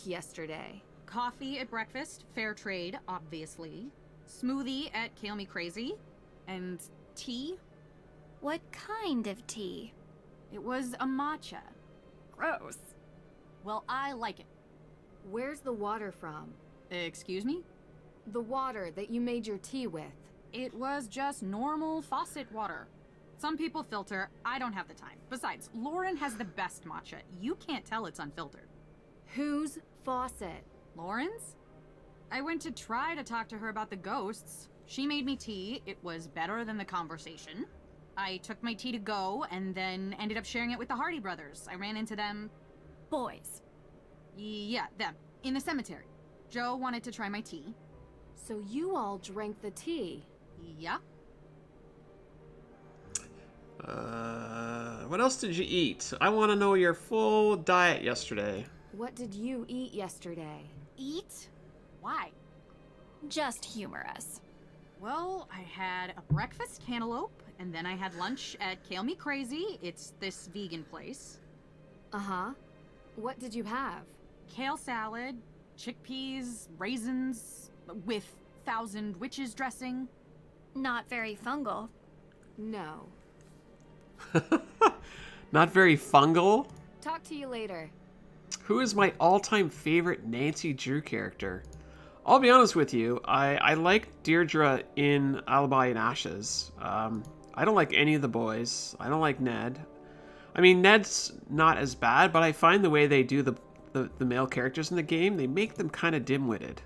yesterday? Coffee at breakfast, fair trade, obviously. Smoothie at Kale Me Crazy. And tea? What kind of tea? It was a matcha. Gross. Well, I like it. Where's the water from? Excuse me? The water that you made your tea with. It was just normal faucet water. Some people filter, I don't have the time. Besides, Lauren has the best matcha. You can't tell it's unfiltered. Whose faucet? Lauren's? I went to try to talk to her about the ghosts. She made me tea. It was better than the conversation. I took my tea to go and then ended up sharing it with the Hardy brothers. I ran into them. Boys. Yeah, them. In the cemetery. Joe wanted to try my tea. So you all drank the tea? Yeah. What else did you eat? I want to know your full diet yesterday. What did you eat yesterday? Eat? Why? Just humor us. Well, I had a breakfast cantaloupe, and then I had lunch at Kale Me Crazy. It's this vegan place. Uh-huh. What did you have? Kale salad, chickpeas, raisins, with 1,000 witches dressing. Not very fungal. No. Not very fungal? Talk to you later. Who is my all-time favorite Nancy Drew character? I'll be honest with you, I like Deirdre in Alibi and Ashes. I don't like any of the boys. I don't like Ned. I mean, Ned's not as bad, but I find the way they do the male characters in the game, they make them kind of dim-witted.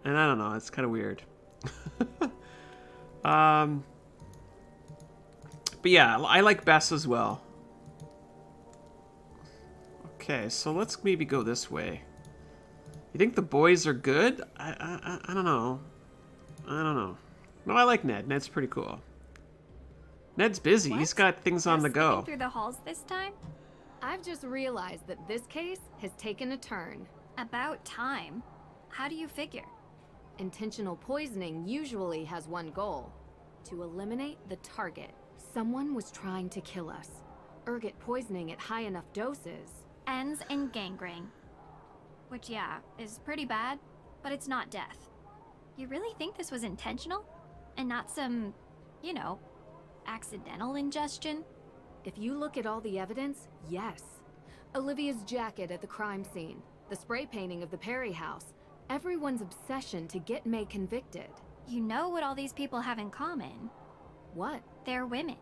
And I don't know, it's kind of weird. But yeah, I like Bess as well. Okay, so let's maybe go this way. You think the boys are good? I don't know. I don't know. No, I like Ned. Ned's pretty cool. Ned's busy. What? He's got things on the You're go. slipping through the halls this time? I've just realized that this case has taken a turn. About time. How do you figure? Intentional poisoning usually has one goal: to eliminate the target. Someone was trying to kill us. Ergot poisoning at high enough doses. Ends in gangrene. Which, yeah, is pretty bad, but it's not death. You really think this was intentional? And not some, you know, accidental ingestion? If you look at all the evidence, yes. Olivia's jacket at the crime scene, the spray painting of the Perry house, everyone's obsession to get May convicted. You know what all these people have in common? What? They're women.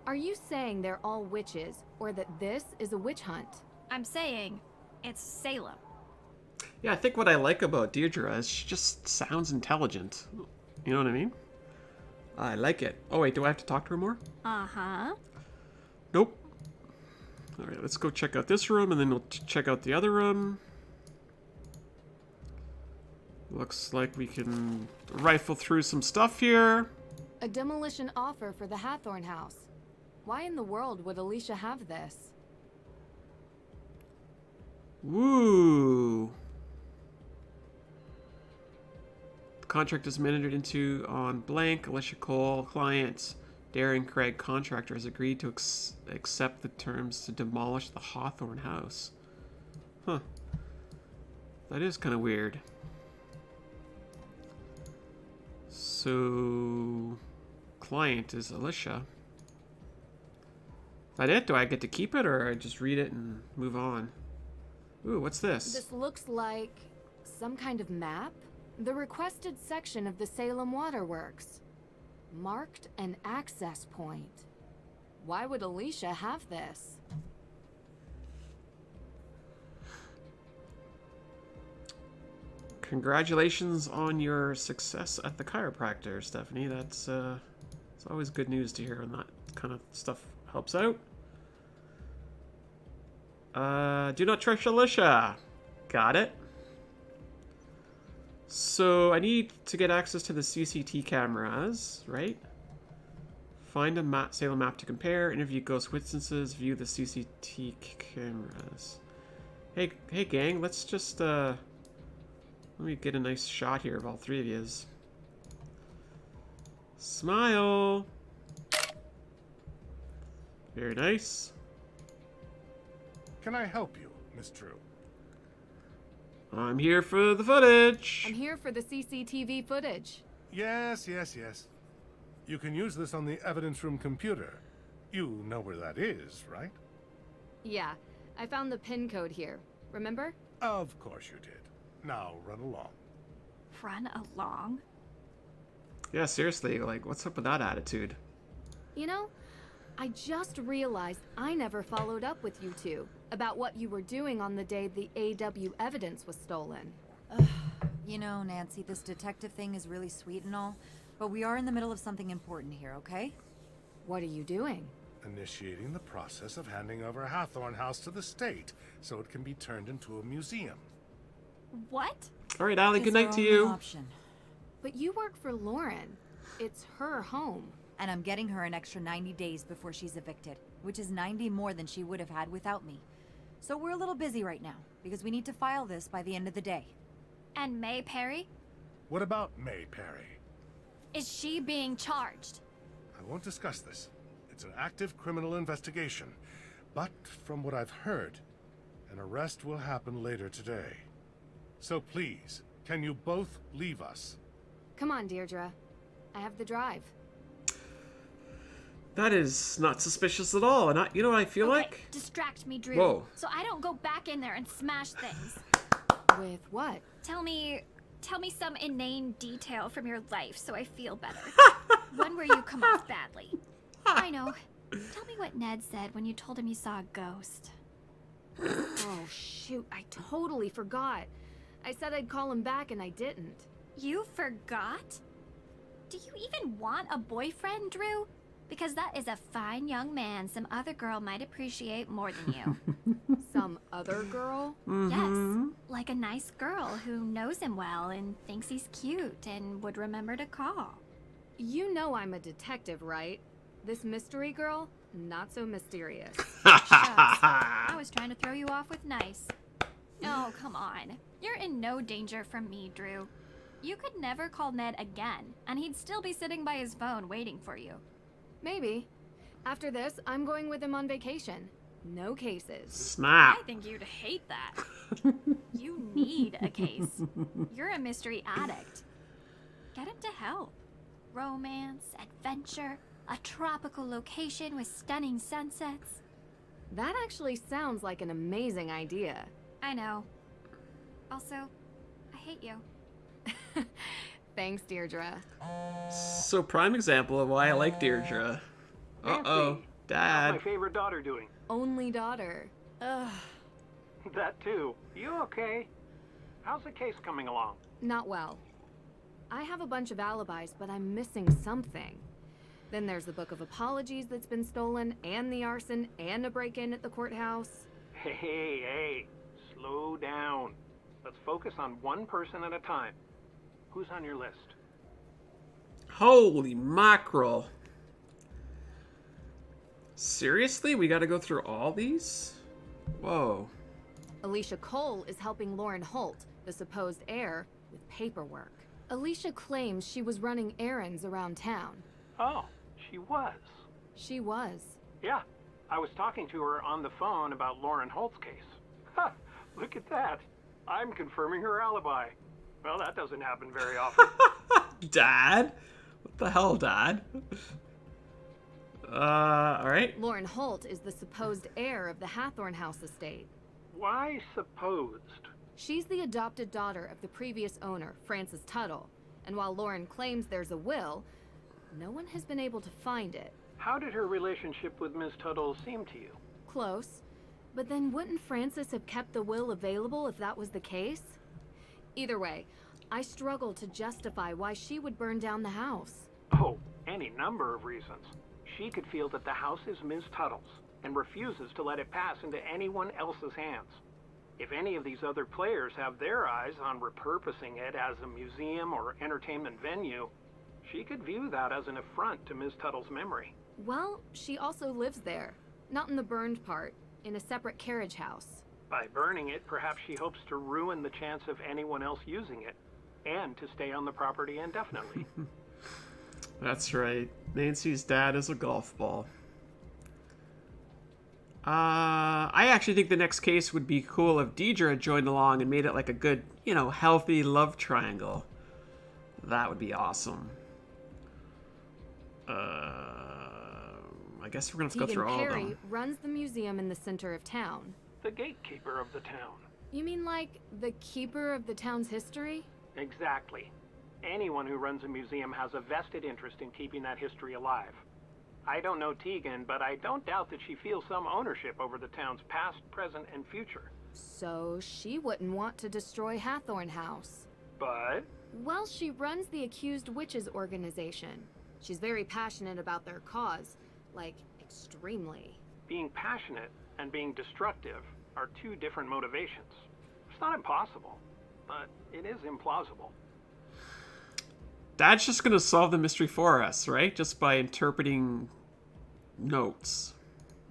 Are you saying they're all witches, or that this is a witch hunt? I'm saying it's Salem. Yeah, I think what I like about Deirdre is she just sounds intelligent. You know what I mean? I like it. Oh wait, do I have to talk to her more? Uh-huh. Nope. Alright, let's go check out this room and then we'll check out the other room. Looks like we can rifle through some stuff here. A demolition offer for the Hathorne House. Why in the world would Alicia have this? Woo! The contract is entered into on blank. Alicia Cole, client. Darren Craig, contractor, has agreed to accept the terms to demolish the Hathorne House. Huh. That is kind of weird. So, client is Alicia. Is that it? Do I get to keep it, or I just read it and move on? Ooh, what's this? This looks like some kind of map. The requested section of the Salem Waterworks. Marked an access point. Why would Alicia have this? Congratulations on your success at the chiropractor, Stephanie. That's it's always good news to hear when that kind of stuff helps out. Do not trust Alicia. Got it. So I need to get access to the CCT cameras, right? Find a Salem map to compare. Interview ghost witnesses. View the CCT cameras. Hey gang, let's just let me get a nice shot here of all three of yous. Smile. Very nice. Can I help you, Miss Drew? I'm here for the footage. I'm here for the CCTV footage. Yes. You can use this on the evidence room computer. You know where that is, right? Yeah, I found the PIN code here. Remember? Of course you did. Now run along. Run along? Yeah, seriously, like, what's up with that attitude? You know, I just realized I never followed up with you two about what you were doing on the day the AW evidence was stolen. You know, Nancy, this detective thing is really sweet and all, but we are in the middle of something important here, okay? What are you doing? Initiating the process of handing over Hathorne House to the state so it can be turned into a museum. What? All right, Allie, It's good night our to only you. option. But you work for Lauren. It's her home. And I'm getting her an extra 90 days before she's evicted, which is 90 more than she would have had without me. So we're a little busy right now, because we need to file this by the end of the day. And May Perry? What about May Perry? Is she being charged? I won't discuss this. It's an active criminal investigation. But from what I've heard, an arrest will happen later today. So please, can you both leave us? Come on, Deirdre. I have the drive. That is not suspicious at all. And you know what I feel Okay, like? distract me, Drew. Whoa. So I don't go back in there and smash things. With what? Tell me some inane detail from your life so I feel better. One where you come off badly. I know. Tell me what Ned said when you told him you saw a ghost. Oh, shoot. I totally forgot. I said I'd call him back and I didn't. You forgot? Do you even want a boyfriend, Drew? Because that is a fine young man some other girl might appreciate more than you. Some other girl? Yes, like a nice girl who knows him well and thinks he's cute and would remember to call. You know I'm a detective, right? This mystery girl? Not so mysterious. Shucks. I was trying to throw you off with nice. Oh, come on. You're in no danger from me, Drew. You could never call Ned again, and he'd still be sitting by his phone waiting for you. Maybe. After this, I'm going with him on vacation. No cases. Snap. I think you'd hate that. You need a case. You're a mystery addict. Get him to help. Romance, adventure, a tropical location with stunning sunsets. That actually sounds like an amazing idea. I know. Also, I hate you. Thanks, Deirdre. So prime example of why I like Deirdre. Uh-oh. Nancy, how's Dad. my favorite daughter doing? Only daughter. Ugh. That too. You okay? How's the case coming along? Not well. I have a bunch of alibis, but I'm missing something. Then there's the book of apologies that's been stolen, and the arson, and a break-in at the courthouse. Hey, slow down. Let's focus on one person at a time. Who's on your list? Holy mackerel. Seriously? We gotta go through all these? Whoa. Alicia Cole is helping Lauren Holt, the supposed heir, with paperwork. Alicia claims she was running errands around town. Oh, she was. She was. Yeah, I was talking to her on the phone about Lauren Holt's case. Ha! Look at that. I'm confirming her alibi. Well, that doesn't happen very often. Dad? What the hell, Dad? Alright. Lauren Holt is the supposed heir of the Hathorne House estate. Why supposed? She's the adopted daughter of the previous owner, Francis Tuttle, and while Lauren claims there's a will, no one has been able to find it. How did her relationship with Ms. Tuttle seem to you? Close. But then wouldn't Francis have kept the will available if that was the case? Either way, I struggle to justify why she would burn down the house. Oh, any number of reasons. She could feel that the house is Ms. Tuttle's and refuses to let it pass into anyone else's hands. If any of these other players have their eyes on repurposing it as a museum or entertainment venue, she could view that as an affront to Ms. Tuttle's memory. Well, she also lives there. Not in the burned part, in a separate carriage house. By burning it, perhaps she hopes to ruin the chance of anyone else using it, and to stay on the property indefinitely. That's right. Nancy's dad is a golf ball. I actually think the next case would be cool if Deidre had joined along and made it like a good, healthy love triangle. That would be awesome. I guess we're gonna have to go through all of Perry them. runs the museum in the center of town. The gatekeeper of the town. You mean like the keeper of the town's history? Exactly. Anyone who runs a museum has a vested interest in keeping that history alive. I don't know Tegan, but I don't doubt that she feels some ownership over the town's past, present, and future. So she wouldn't want to destroy Hathorne House. But Well, she runs the Accused Witches organization. She's very passionate about their cause. Like, extremely. being passionate and being destructive are two different motivations. It's not impossible, but it is implausible. Dad's just gonna solve the mystery for us, right? Just by interpreting notes.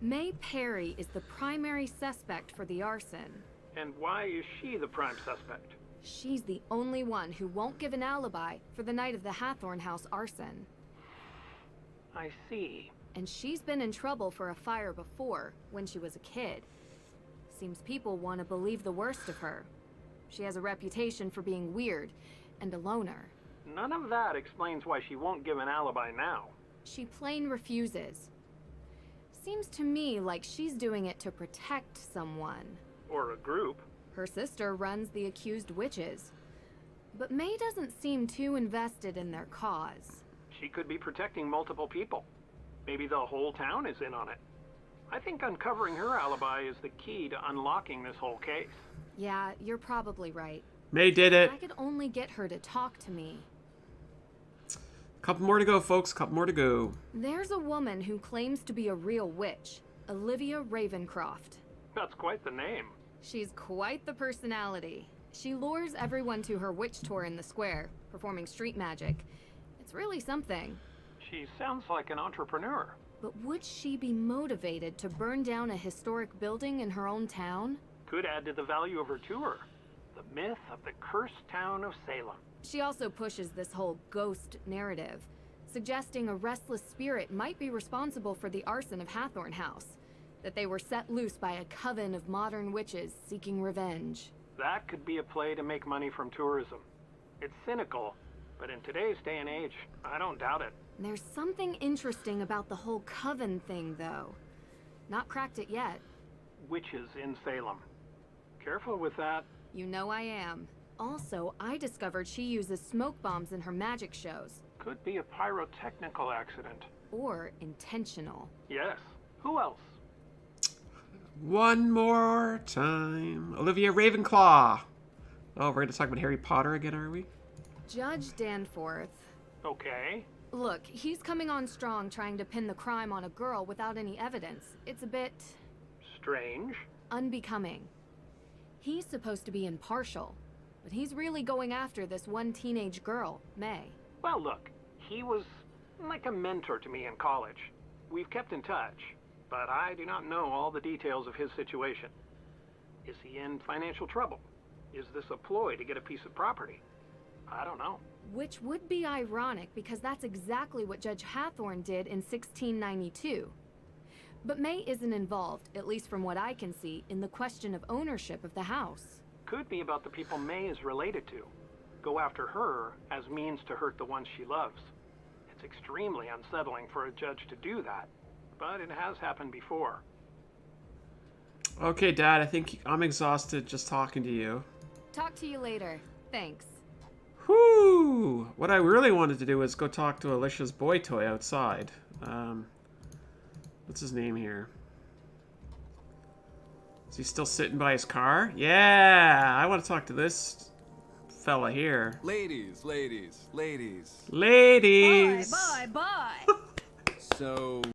May Perry is the primary suspect for the arson. And why is she the prime suspect? She's the only one who won't give an alibi for the night of the Hathorne House arson. I see. And she's been in trouble for a fire before, when she was a kid. Seems people want to believe the worst of her. She has a reputation for being weird and a loner. None of that explains why she won't give an alibi now. She plain refuses. Seems to me like she's doing it to protect someone. Or a group. Her sister runs the Accused Witches. But May doesn't seem too invested in their cause. She could be protecting multiple people. Maybe the whole town is in on it. I think uncovering her alibi is the key to unlocking this whole case. Yeah, you're probably right. May did it. I could only get her to talk to me. Couple more to go, folks. Couple more to go. There's a woman who claims to be a real witch, Olivia Ravencroft. That's quite the name. She's quite the personality. She lures everyone to her witch tour in the square, performing street magic. It's really something. She sounds like an entrepreneur. But would she be motivated to burn down a historic building in her own town? Could add to the value of her tour. The myth of the cursed town of Salem. She also pushes this whole ghost narrative, suggesting a restless spirit might be responsible for the arson of Hathorne House, that they were set loose by a coven of modern witches seeking revenge. That could be a play to make money from tourism. It's cynical, but in today's day and age, I don't doubt it. There's something interesting about the whole coven thing, though. Not cracked it yet. Witches in Salem. Careful with that. You know I am. Also, I discovered she uses smoke bombs in her magic shows. Could be a pyrotechnical accident. Or intentional. Yes. Who else? One more time. Olivia Ravenclaw. Oh, we're going to talk about Harry Potter again, are we? Judge Danforth. Okay. Look, he's coming on strong trying to pin the crime on a girl without any evidence. It's a bit Strange. unbecoming. He's supposed to be impartial, but he's really going after this one teenage girl, May. Well, look, he was like a mentor to me in college. We've kept in touch, but I do not know all the details of his situation. Is he in financial trouble? Is this a ploy to get a piece of property? I don't know. Which would be ironic because that's exactly what Judge Hathorne did in 1692. But May isn't involved, at least from what I can see, in the question of ownership of the house. Could be about the people May is related to. Go after her as means to hurt the ones she loves. It's extremely unsettling for a judge to do that, but it has happened before. Okay, Dad, I think I'm exhausted just talking to you. Talk to you later. Thanks. Whoo! What I really wanted to do was go talk to Alicia's boy toy outside. What's his name here? Is he still sitting by his car? Yeah! I want to talk to this fella here. Ladies, ladies, ladies. Ladies! Bye. So